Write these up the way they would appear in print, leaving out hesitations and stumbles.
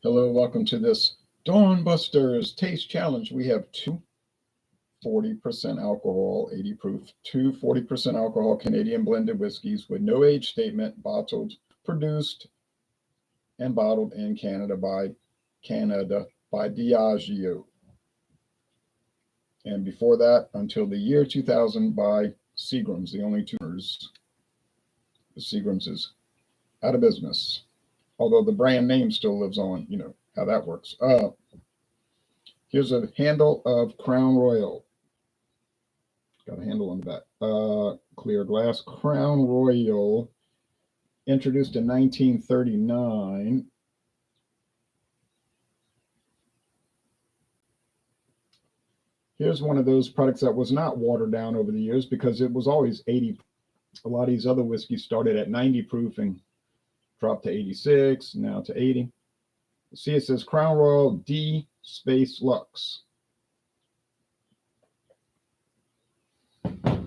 Hello, welcome to this Dawn Busters Taste Challenge. We have two 40% alcohol, 80 proof, two 40% alcohol Canadian blended whiskeys with no age statement, produced and bottled in Canada by Diageo. And before that, until the year 2000 by Seagram's, the only two owners. The Seagram's is out of business, although the brand name still lives on. You know how that works. Here's a handle of Crown Royal. Got a handle on the back. Clear glass. Crown Royal, introduced in 1939. Here's one of those products that was not watered down over the years because it was always 80. A lot of these other whiskeys started at 90 proof and dropped to 86, now to 80. See, it says Crown Royal D space Luxe. But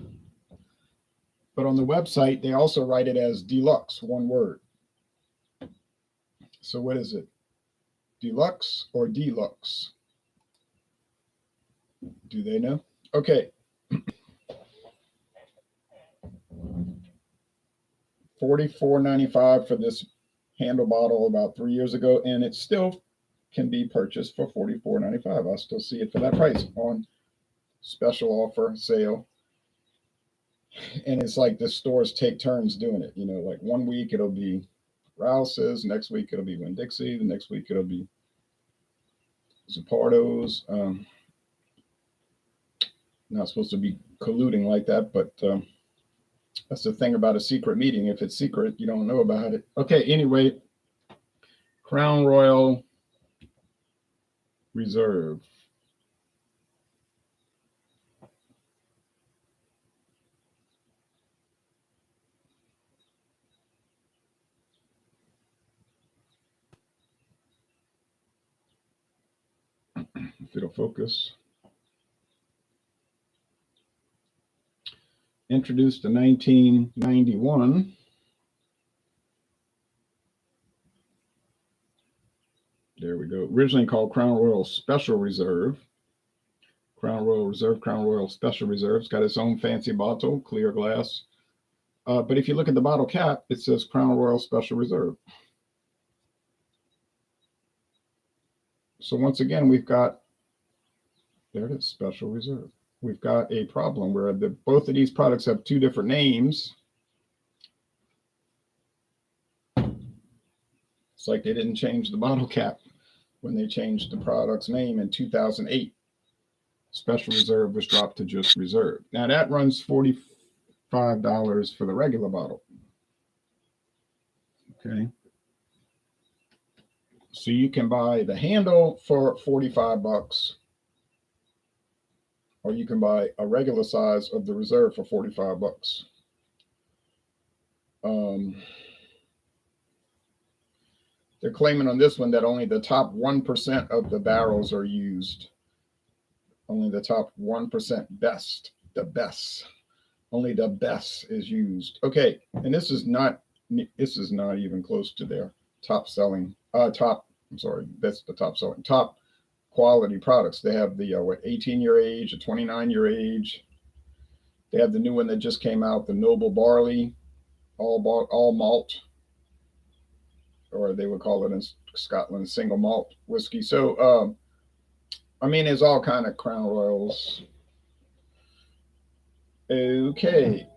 on the website, they also write it as Deluxe, one word. So what is it? Deluxe or Deluxe? Do they know? Okay. $44.95 for this handle bottle about 3 years ago, and it still can be purchased for $44.95. I'll still see it for that price on special offer sale. And it's like the stores take turns doing it. You know, like 1 week it'll be Rouse's, next week it'll be Winn-Dixie, the next week it'll be Zappardo's. Not supposed to be colluding like that, but that's the thing about a secret meeting. If it's secret, you don't know about it. Okay, anyway, Crown Royal Reserve. If it'll focus. Introduced in 1991. There we go. Originally called Crown Royal Special Reserve. Crown Royal Reserve, Crown Royal Special Reserve. It's got its own fancy bottle, clear glass. But if you look at the bottle cap, it says Crown Royal Special Reserve. So once again, we've got, there it is, Special Reserve. We've got a problem where both of these products have two different names. It's like they didn't change the bottle cap when they changed the product's name in 2008. Special Reserve was dropped to just Reserve. Now that runs $45 for the regular bottle. Okay. So you can buy the handle for $45. Or you can buy a regular size of the Reserve for $45. They're claiming on this one that only the top 1% of the barrels are used. Only the top 1% best, the best. Only the best is used. Okay, and this is not even close to their top quality products. They have the 18-year age, a 29-year age. They have the new one that just came out, the Noble Barley, all malt, or they would call it in Scotland single malt whiskey. So, I mean, there's all kind of Crown Royals. Okay.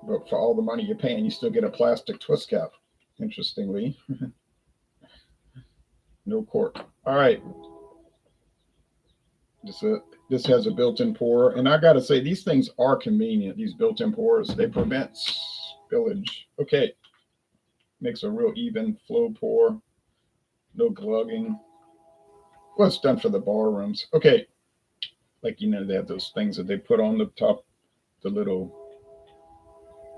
But for all the money you're paying, you still get a plastic twist cap, interestingly. No cork. All right. This has a built-in pour. And I got to say, these things are convenient, these built-in pours. They prevent spillage. Okay. Makes a real even flow pour. No glugging. Well, it's done for the bar rooms. Okay. Like, you know, they have those things that they put on the top, the little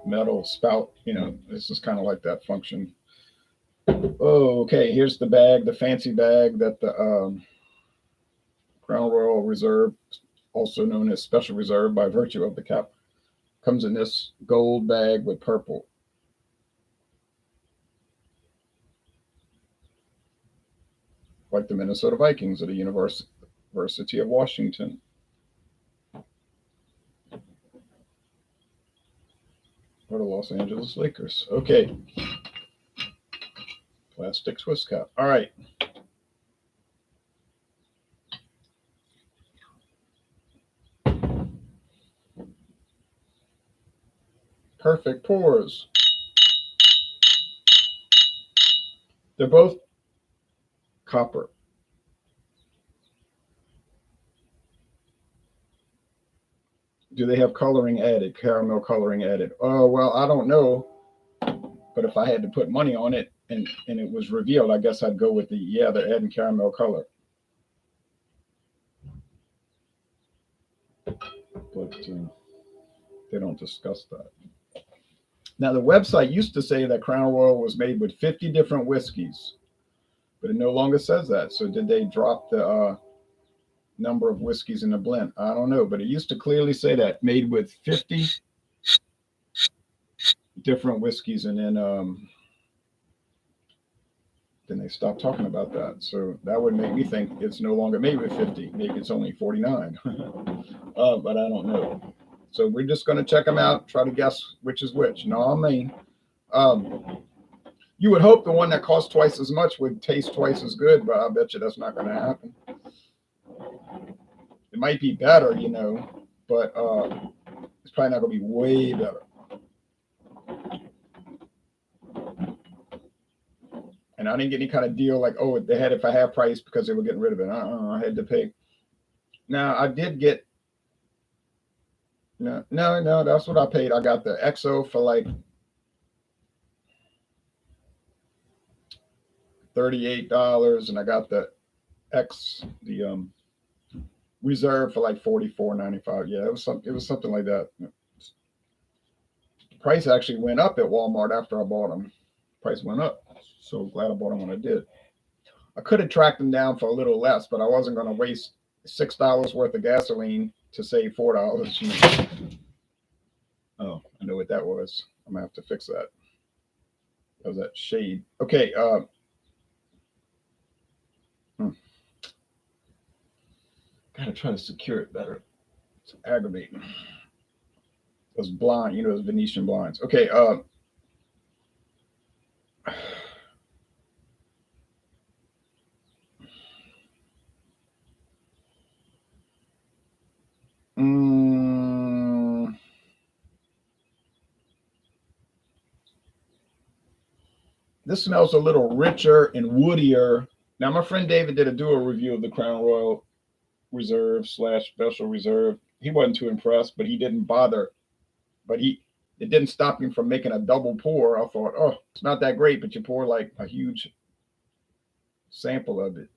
metal spout. You know, this is kind of like that function. Oh, okay. Here's the bag, the fancy bag that the Crown Royal Reserve, also known as Special Reserve by virtue of the cap, comes in this gold bag with purple. Like the Minnesota Vikings of the University of Washington. Or the Los Angeles Lakers. Okay. Plastic Swiss cap. All right. Perfect pours. They're both copper. Do they have coloring added, caramel coloring added? Oh, well, I don't know. But if I had to put money on it and it was revealed, I guess I'd go with they're adding caramel color. But they don't discuss that. Now, the website used to say that Crown Royal was made with 50 different whiskeys, but it no longer says that. So did they drop the number of whiskeys in the blend? I don't know, but it used to clearly say that, made with 50 different whiskeys, and then they stopped talking about that. So that would make me think it's no longer made with 50. Maybe it's only 49. But I don't know. So we're just going to check them out, try to guess which is which. No, I mean, you would hope the one that costs twice as much would taste twice as good, but I bet you that's not going to happen. It might be better, but it's probably not going to be way better. And I didn't get any kind of deal like, oh, they had it for half price because they were getting rid of it. I had to pay. Now, I did get, no, that's what I paid. I got the XO for like $38, and I got the Reserve for like $44.95. Yeah, it was something like that. The price actually went up at Walmart after I bought them. Price went up. So glad I bought them when I did. I could have tracked them down for a little less, but I wasn't going to waste $6 worth of gasoline to save $4. Oh, I know what that was. I'm gonna have to fix that. That was that shade. Okay. Gotta try to secure it better. It's aggravating. Those those Venetian blinds. Okay. This smells a little richer and woodier. Now, my friend David did a dual review of the Crown Royal Reserve / Special Reserve. He wasn't too impressed, but he didn't bother. But it didn't stop him from making a double pour. I thought, oh, it's not that great, but you pour like a huge sample of it.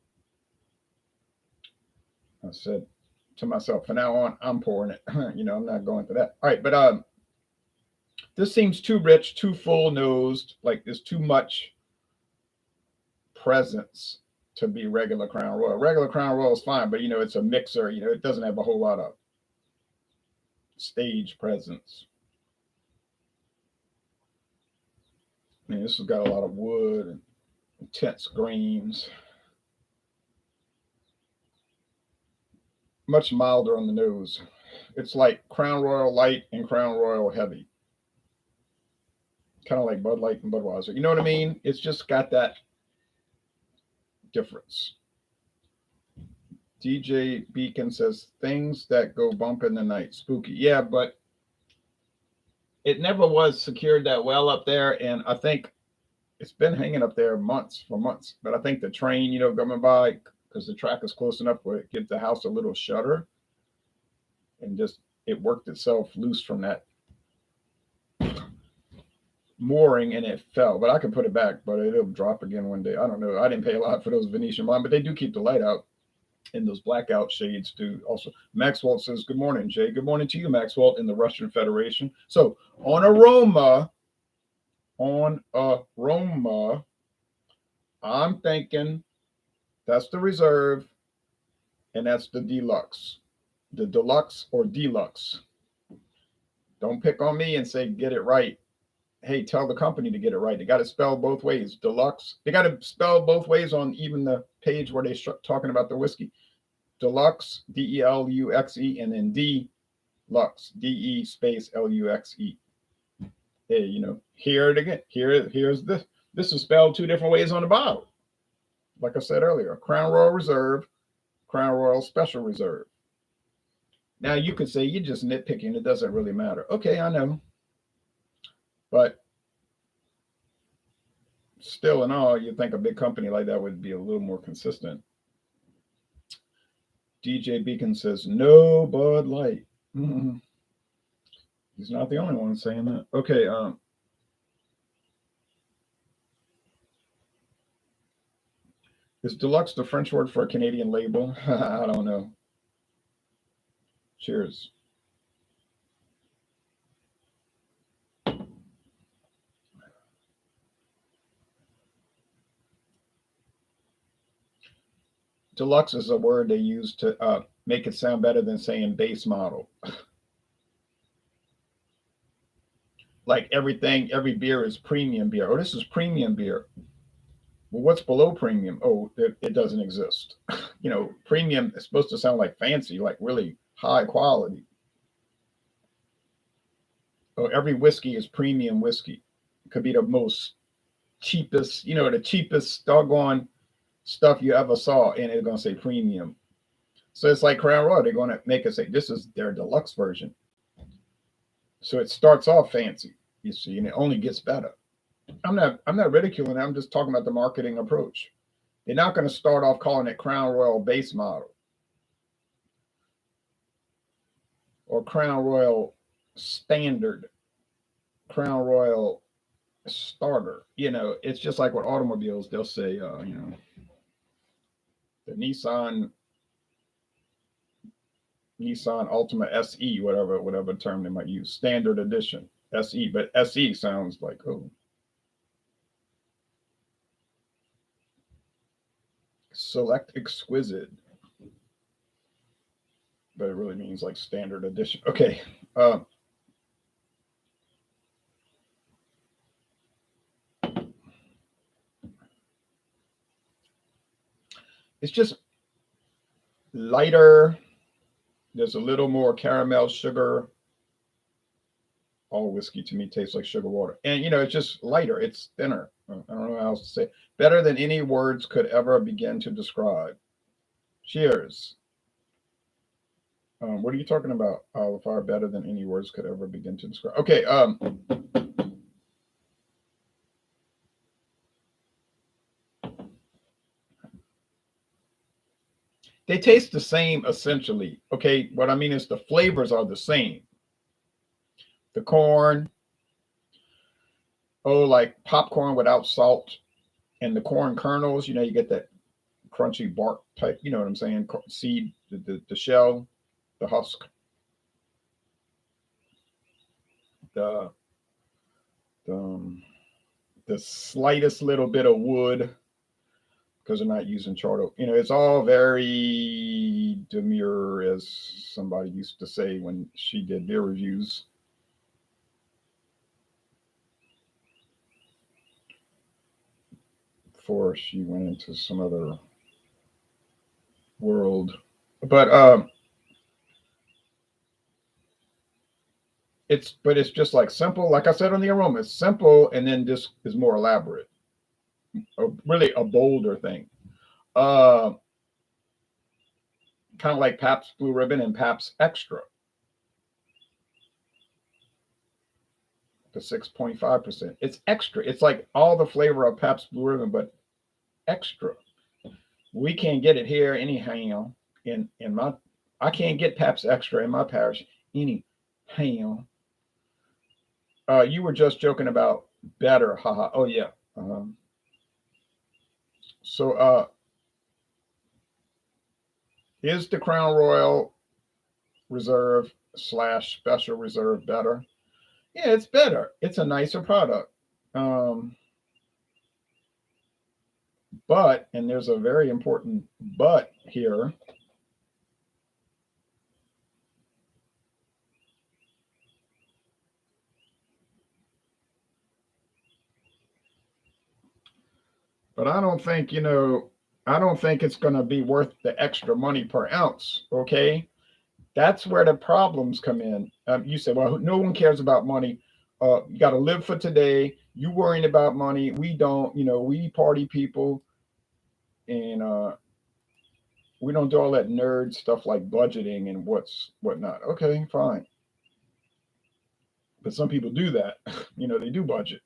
I said to myself, from now on, I'm pouring it. I'm not going for that. All right, but this seems too rich, too full-nosed, like there's too much presence to be regular Crown Royal. Regular Crown Royal is fine, but it's a mixer. It doesn't have a whole lot of stage presence. I mean, this has got a lot of wood and intense greens. Much milder on the nose. It's like Crown Royal Light and Crown Royal Heavy. Kind of like Bud Light and Budweiser. You know what I mean? It's just got that difference. DJ Beacon says, things that go bump in the night. Spooky. Yeah, but it never was secured that well up there. And I think it's been hanging up there for months. But I think the train, coming by, because the track is close enough where it gives the house a little shudder. And just, it worked itself loose from that mooring and it fell. But I could put it back, but it'll drop again one day. I don't know. I didn't pay a lot for those Venetian blinds, but they do keep the light out. And those blackout shades do also. Maxwell says, good morning, Jay. Good morning to you, Maxwell, in the Russian Federation. So on aroma, I'm thinking that's the Reserve. and that's the Deluxe. The Deluxe or Deluxe. Don't pick on me and say get it right. Hey, tell the company to get it right. They got to spell both ways. Deluxe. They got to spell both ways on even the page where they're talking about the whiskey. Deluxe, Deluxe, and then Deluxe, De space Luxe. Hey, hear it again. Here's this. This is spelled two different ways on the bottle. Like I said earlier, Crown Royal Reserve, Crown Royal Special Reserve. Now you could say you're just nitpicking. It doesn't really matter. Okay, I know. But still in all, you'd think a big company like that would be a little more consistent. DJ Beacon says, no Bud Light. Mm-hmm. He's not the only one saying that. Okay, is Deluxe the French word for a Canadian label? I don't know. Cheers. Deluxe is a word they use to make it sound better than saying base model. Like everything, every beer is premium beer. Oh, this is premium beer. Well, what's below premium? Oh, it doesn't exist. Premium is supposed to sound like fancy, like really high quality. Oh, every whiskey is premium whiskey. It could be the most cheapest, the cheapest doggone stuff you ever saw, and it's going to say premium. So it's like Crown Royal. They're going to make it say this is their deluxe version. So it starts off fancy, you see, and it only gets better. I'm not ridiculing it. I'm just talking about the marketing approach. They're not going to start off calling it Crown Royal base model or Crown Royal standard, Crown Royal starter. It's just like with automobiles. They'll say, the Nissan Altima SE, whatever term they might use, standard edition SE, but SE sounds like select exquisite, but it really means like standard edition. Okay. It's just lighter. There's a little more caramel, sugar. All whiskey to me tastes like sugar water. And, it's just lighter. It's thinner. I don't know how else to say. Better than any words could ever begin to describe. Cheers. What are you talking about? Far better than any words could ever begin to describe. Okay. They taste the same essentially. Okay. What I mean is the flavors are the same. The corn, like popcorn without salt, and the corn kernels, you get that crunchy bark type, you know what I'm saying? Seed, the shell, the husk, the the slightest little bit of wood because they're not using charcoal. It's all very demure, as somebody used to say when she did beer reviews. Before she went into some other world. But it's just like simple. Like I said on the aroma, it's simple, and then this is more elaborate. Really a bolder thing. Kind of like Pabst Blue Ribbon and Pabst Extra. The 6.5%. It's extra. It's like all the flavor of Pabst Blue Ribbon, but extra. We can't get it here anyhow. I can't get Pabst Extra in my parish anyhow. You were just joking about better, haha. Oh yeah. So is the Crown Royal Reserve / Special Reserve better? Yeah, it's better. It's a nicer product. But, and there's a very important but here, But I don't think, I don't think it's going to be worth the extra money per ounce. Okay. That's where the problems come in. You say, well, no one cares about money. You got to live for today. You worrying about money. We don't, we party people, and we don't do all that nerd stuff like budgeting and whatnot. Okay, fine. But some people do that. They do budget.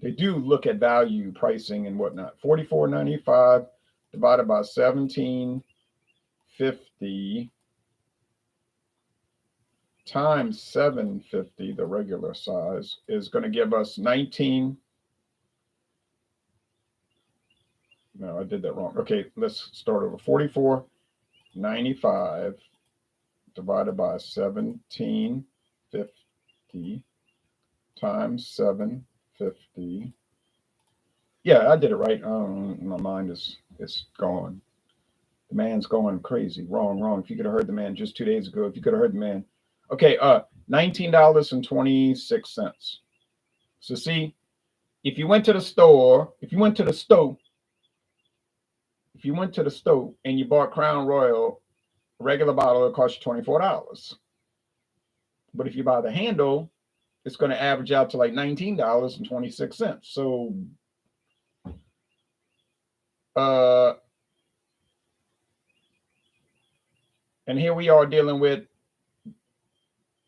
They do look at value pricing and whatnot. 44.95 divided by 17.50 times 750, the regular size, is going to give us 19. No, I did that wrong. Okay, let's start over. 44.95 divided by 1750 times 750. Yeah, I did it right. My mind is gone. The man's going crazy. Wrong. If you could have heard the man just 2 days ago, if you could have heard the man. Okay, $19.26. So see, if you went to the store and you bought Crown Royal, regular bottle, it cost you $24. But if you buy the handle, it's going to average out to like $19.26. So, and here we are dealing with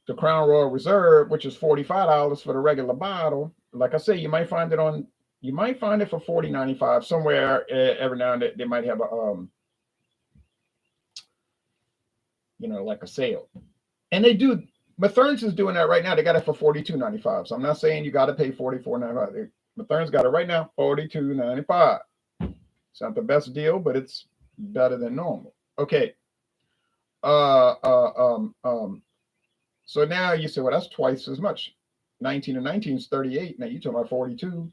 the Crown Royal Reserve, which is $45 for the regular bottle. Like I say, you might find it for $40.95 somewhere. Every now and then they might have a like a sale, and they do. Mathern's is doing that right now. They got it for $42.95. So I'm not saying you got to pay $44.95. Mathern's got it right now, $42.95. It's not the best deal, but it's better than normal. Okay. So now you say, well, that's twice as much. 19 and 19 is 38. Now you're talking about 42.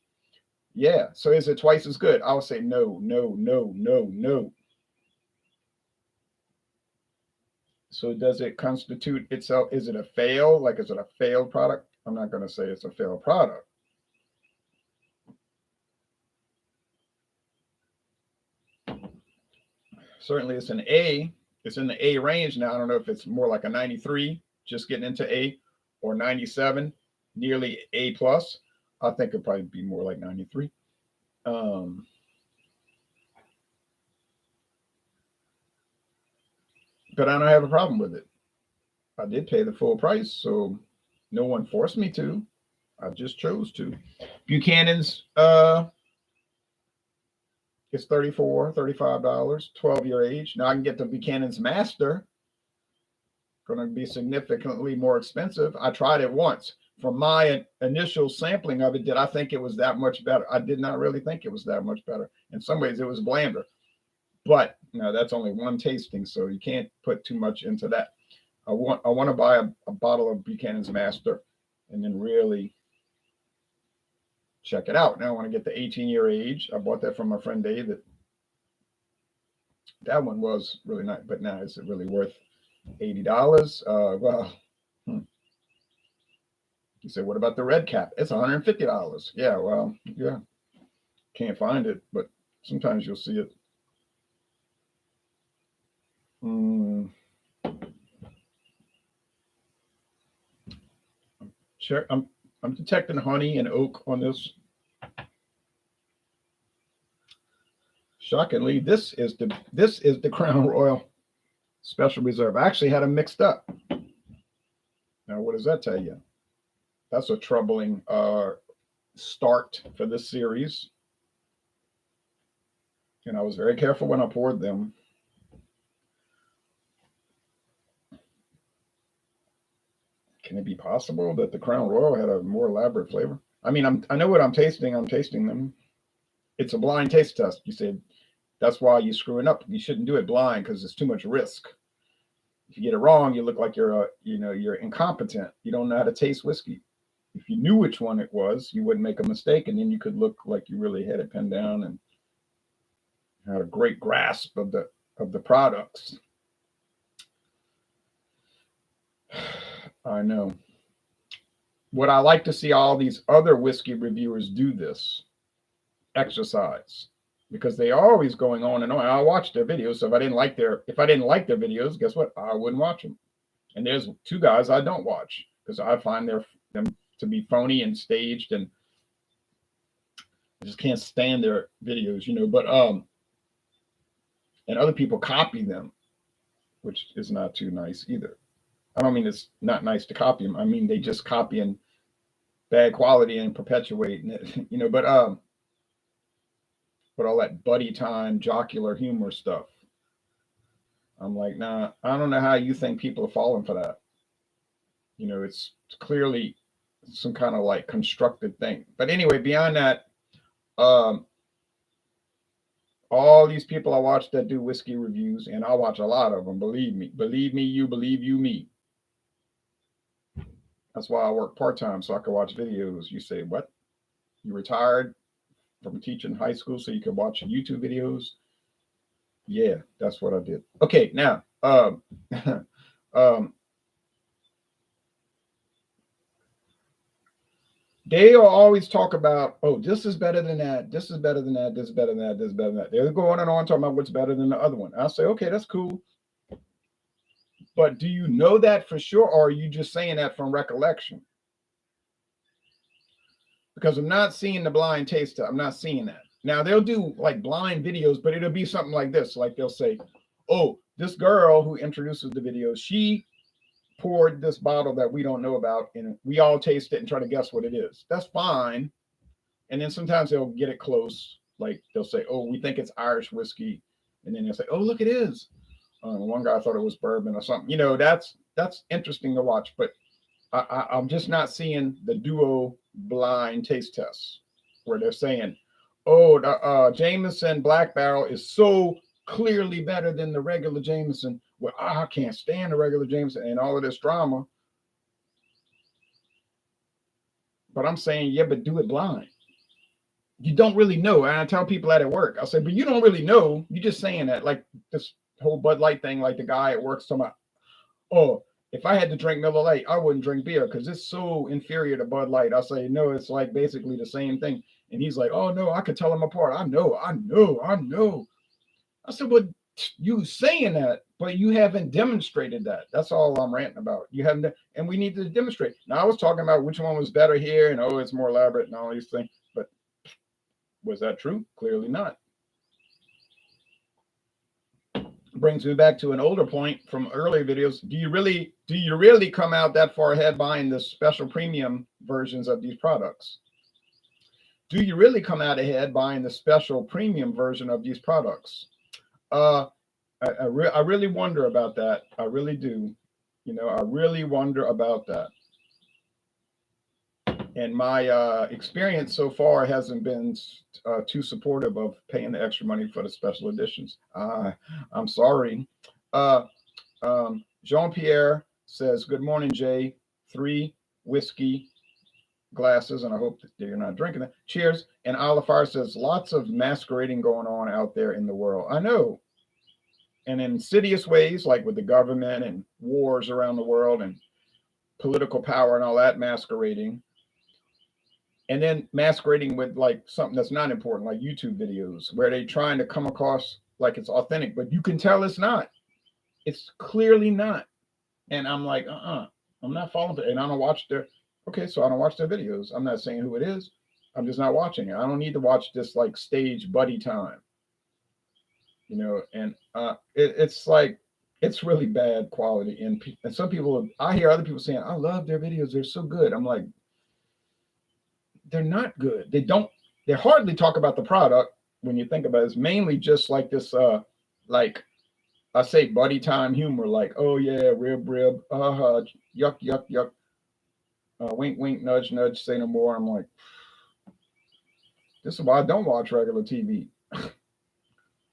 Yeah. So is it twice as good? I would say no. So does it constitute itself? Is it a fail? Like, is it a failed product? I'm not going to say it's a failed product. Certainly it's an A. It's in the A range now. I don't know if it's more like a 93, just getting into A, or 97, nearly A plus. I think it'd probably be more like 93. But I don't have a problem with it. I did pay the full price, so no one forced me to. I just chose to. Buchanan's it's $34, $35, 12-year age. Now I can get the Buchanan's Master. Going to be significantly more expensive. I tried it once. From my initial sampling of it, did I think it was that much better? I did not really think it was that much better. In some ways, it was blander. But that's only one tasting, so you can't put too much into that. I want to buy a bottle of Buchanan's Master and then really check it out. Now I want to get the 18-year age. I bought that from my friend David. That one was really nice, but now is it really worth $80? Well, you say, what about the red cap? It's $150. Yeah, well, yeah. Can't find it, but sometimes you'll see it. Sure, I'm detecting honey and oak on this. Shockingly, this is the Crown Royal Special Reserve. I actually had them mixed up. Now, what does that tell you? That's a troubling start for this series. And I was very careful when I poured them. Can it be possible that the Crown Royal had a more elaborate flavor? I mean, I know what I'm tasting. I'm tasting them. It's a blind taste test. You said that's why you're screwing up. You shouldn't do it blind because it's too much risk. If you get it wrong, you look like you're incompetent. You don't know how to taste whiskey. If you knew which one it was, you wouldn't make a mistake, and then you could look like you really had it pinned down and had a great grasp of the products. I know. Would I like to see all these other whiskey reviewers do this? exercise, because they are always going on and on. I watch their videos. So if I didn't like their videos, guess what? I wouldn't watch them. And there's two guys I don't watch because I find them to be phony and staged, and I just can't stand their videos, But and other people copy them, which is not too nice either. I don't mean it's not nice to copy them. I mean they just copy in bad quality and perpetuate it, But all that buddy time, jocular humor stuff, I'm like, nah, I don't know how you think people are falling for that. It's clearly some kind of like constructed thing. But anyway, beyond that, all these people I watch that do whiskey reviews, and I watch a lot of them. Believe me, you believe you me. That's why I work part-time, so I can watch videos. You say, what? You retired from teaching high school so you can watch YouTube videos? Yeah, that's what I did. Okay, now, they'll always talk about, oh, this is better than that, this is better than that, this is better than that, this is better than that. They're going on talking about what's better than the other one. I'll say, okay, that's cool. But do you know that for sure, or are you just saying that from recollection? Because I'm not seeing the blind taster. I'm not seeing that. Now, they'll do like blind videos, but it'll be something like this. Like they'll say, oh, this girl who introduces the video, she poured this bottle that we don't know about, and we all taste it and try to guess what it is. That's fine. And then sometimes they'll get it close. Like they'll say, oh, we think it's Irish whiskey. And then they'll say, oh, look, it is. One guy thought it was bourbon or something. That's interesting to watch. But I'm just not seeing the duo blind taste tests where they're saying, oh, the Jameson Black Barrel is so clearly better than the regular Jameson. Well, I can't stand the regular Jameson, and all of this drama. But I'm saying, yeah, but do it blind. You don't really know. And I tell people that at work, I say, but you don't really know. You're just saying that. Like this whole Bud Light thing, like the guy at work talking about, oh, if I had to drink Miller Lite, I wouldn't drink beer because it's so inferior to Bud Light. I say, no, it's like basically the same thing. And he's like, oh, no, I could tell them apart. I know. I said, well, you saying that, but you haven't demonstrated that. That's all I'm ranting about. You haven't, and we need to demonstrate. Now, I was talking about which one was better here, and oh, it's more elaborate and all these things. But was that true? Clearly not. Brings me back to an older point from earlier videos. Do you really come out that far ahead buying the special premium versions of these products? Do you really come out ahead buying the special premium version of these products? I really wonder about that. I really do. I really wonder about that. And my experience so far hasn't been too supportive of paying the extra money for the special editions. I'm sorry. Jean-Pierre says, good morning, Jay. 3 whiskey glasses, and I hope that you're not drinking that. Cheers. And Oliver says, lots of masquerading going on out there in the world. I know. And in insidious ways, like with the government and wars around the world and political power and all that masquerading. And then masquerading with like something that's not important, like YouTube videos, where they're trying to come across like it's authentic, but you can tell it's not. It's clearly not. And I'm like, I'm not falling for it. And I don't watch their, okay, so I don't watch their videos. I'm not saying who it is. I'm just not watching it. I don't need to watch this like stage buddy time. And it's like, it's really bad quality. And some people, I hear other people saying, I love their videos. They're so good. I'm like, they're not good. They hardly talk about the product when you think about it. It's mainly just like this, like I say, buddy time humor, like, oh yeah, rib, yuck, yuck, wink, wink, nudge, nudge, say no more. I'm like, this is why I don't watch regular TV.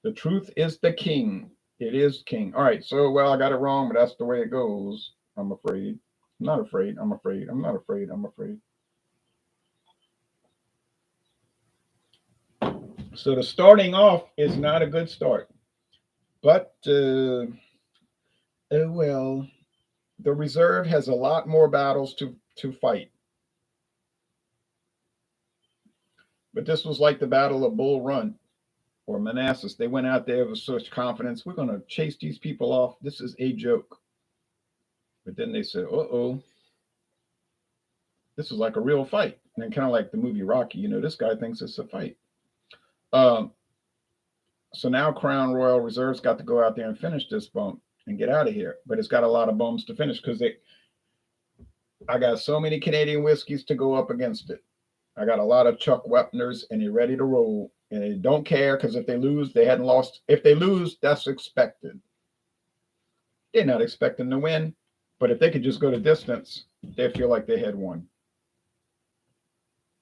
The truth is the king. It is king. All right, so, well, I got it wrong, but that's the way it goes. I'm afraid. I'm not afraid. I'm afraid. I'm not afraid. I'm afraid. So the starting off is not a good start. But, oh well, the reserve has a lot more battles to fight. But this was like the Battle of Bull Run or Manassas. They went out there with such confidence. We're going to chase these people off. This is a joke. But then they said, uh-oh, this is like a real fight. And then kind of like the movie Rocky, this guy thinks it's a fight. Um, so now Crown Royal Reserve's got to go out there and finish this bump and get out of here. But it's got a lot of bumps to finish because I got so many Canadian whiskeys to go up against it. I got a lot of Chuck Wepners, and they're ready to roll. And they don't care because if they lose, they hadn't lost. If they lose, that's expected. They're not expecting to win. But if they could just go the distance, they feel like they had won.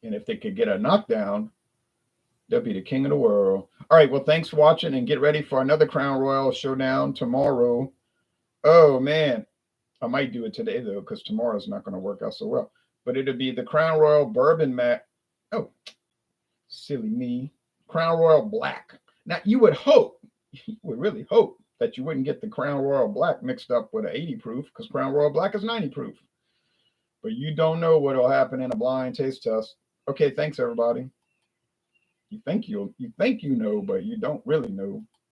And if they could get a knockdown, they'll be the king of the world. All right. Well, thanks for watching, and get ready for another Crown Royal showdown tomorrow. Oh, man. I might do it today, though, because tomorrow's not going to work out so well. But it'll be the Crown Royal Bourbon Mat. Oh, silly me. Crown Royal Black. Now, you would really hope that you wouldn't get the Crown Royal Black mixed up with an 80 proof, because Crown Royal Black is 90 proof. But you don't know what will happen in a blind taste test. Okay, thanks, everybody. You think you know, but you don't really know.